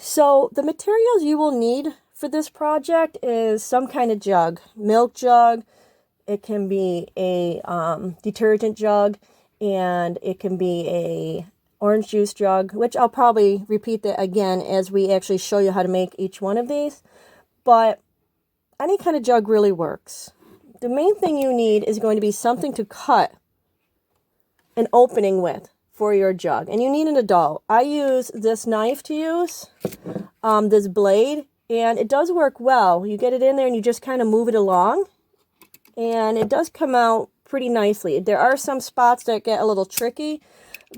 So the materials you will need for this project is some kind of jug, milk jug. It can be a detergent jug, and it can be a orange juice jug, which I'll probably repeat that again as we actually show you how to make each one of these. But any kind of jug really works. The main thing you need is going to be something to cut an opening with for your jug. And you need an adult. I use this knife to use, this blade, and it does work well. You get it in there and you just kind of move it along, and it does come out pretty nicely. There are some spots that get a little tricky,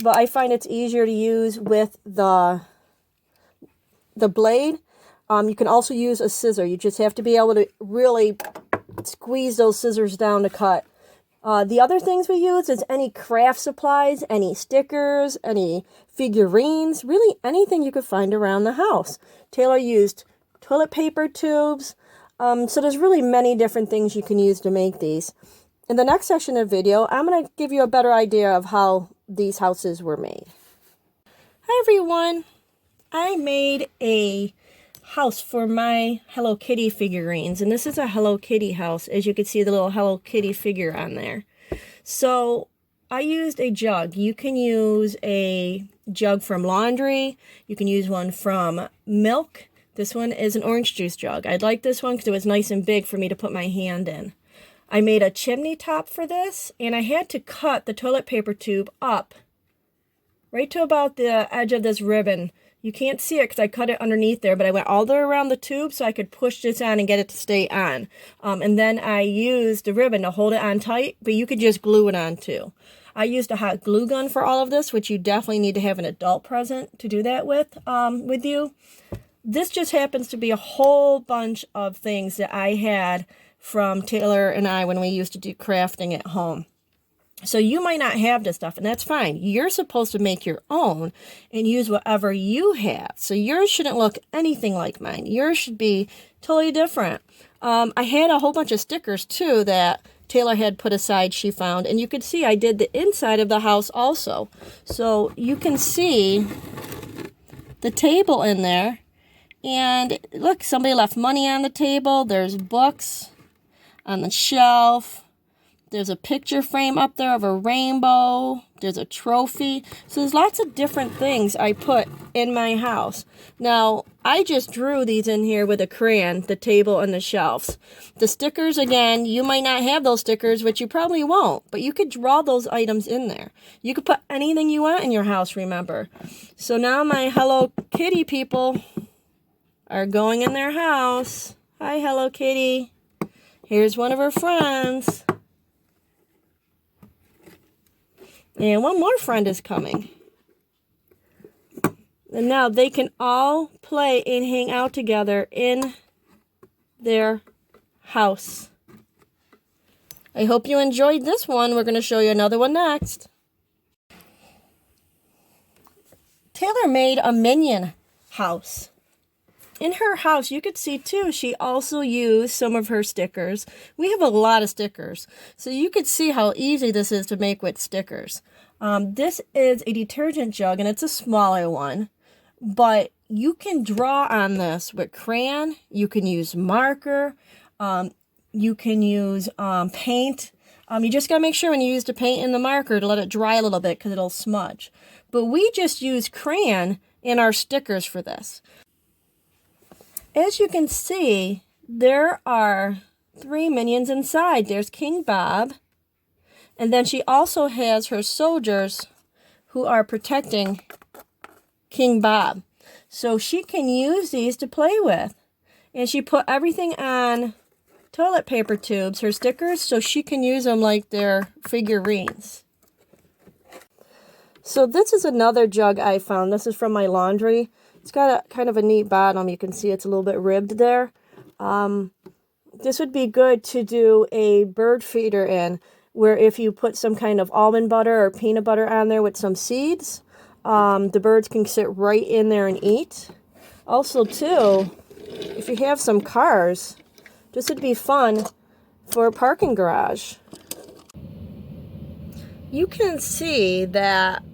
but I find it's easier to use with the blade. You can also use a scissor. You just have to be able to really squeeze those scissors down to cut. The other things we use is any craft supplies, any stickers, any figurines, really anything you could find around the house. Taylor used toilet paper tubes, so there's really many different things you can use to make these. In the next section of the video, I'm going to give you a better idea of how these houses were made. Hi everyone! I made a house for my Hello Kitty figurines, and this is a Hello Kitty house. As you can see, the little Hello Kitty figure on there. So I used a jug. You can use a jug from laundry. You can use one from milk. This one is an orange juice jug. I like this one because it was nice and big for me to put my hand in. I made a chimney top for this, and I had to cut the toilet paper tube up right to about the edge of this ribbon. You can't see it because I cut it underneath there, but I went all the way around the tube so I could push this on and get it to stay on. And then I used the ribbon to hold it on tight, but you could just glue it on too. I used a hot glue gun for all of this, which you definitely need to have an adult present to do that with you. This just happens to be a whole bunch of things that I had from Taylor and I when we used to do crafting at home. So you might not have this stuff, and that's fine. You're supposed to make your own and use whatever you have. So yours shouldn't look anything like mine. Yours should be totally different. I had a whole bunch of stickers, too, that Taylor had put aside she found. And you could see I did the inside of the house also. So you can see the table in there. And look, somebody left money on the table. There's books on the shelf. There's a picture frame up there of a rainbow. There's a trophy. So there's lots of different things I put in my house. Now, I just drew these in here with a crayon, the table and the shelves. The stickers, again, you might not have those stickers, which you probably won't, but you could draw those items in there. You could put anything you want in your house, remember. So now my Hello Kitty people are going in their house. Hi, Hello Kitty. Here's one of her friends. And one more friend is coming. And now they can all play and hang out together in their house. I hope you enjoyed this one. We're going to show you another one next. Taylor made a Minion House. In her house, you could see, too, she also used some of her stickers. We have a lot of stickers, so you could see how easy this is to make with stickers. This is a detergent jug, and it's a smaller one, but you can draw on this with crayon. You can use marker. You can use paint. You just got to make sure when you use the paint and the marker to let it dry a little bit because it'll smudge. But we just use crayon in our stickers for this. As you can see, there are 3 minions inside. There's King Bob, and then she also has her soldiers who are protecting King Bob. So she can use these to play with. And she put everything on toilet paper tubes, her stickers, so she can use them like they're figurines. So this is another jug I found. This is from my laundry. It's got a kind of a neat bottom. You can see it's a little bit ribbed there. This would be good to do a bird feeder in, where if you put some kind of almond butter or peanut butter on there with some seeds, the birds can sit right in there and eat. Also, too, if you have some cars, this would be fun for a parking garage. You can see that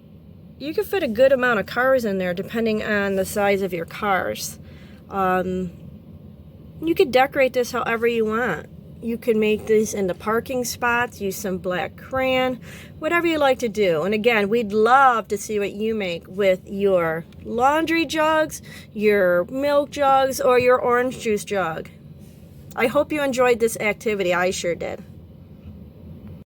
you can fit a good amount of cars in there depending on the size of your cars. You could decorate this however you want. You can make these into parking spots, use some black crayon, whatever you like to do. And again, we'd love to see what you make with your laundry jugs, your milk jugs, or your orange juice jug. I hope you enjoyed this activity. I sure did.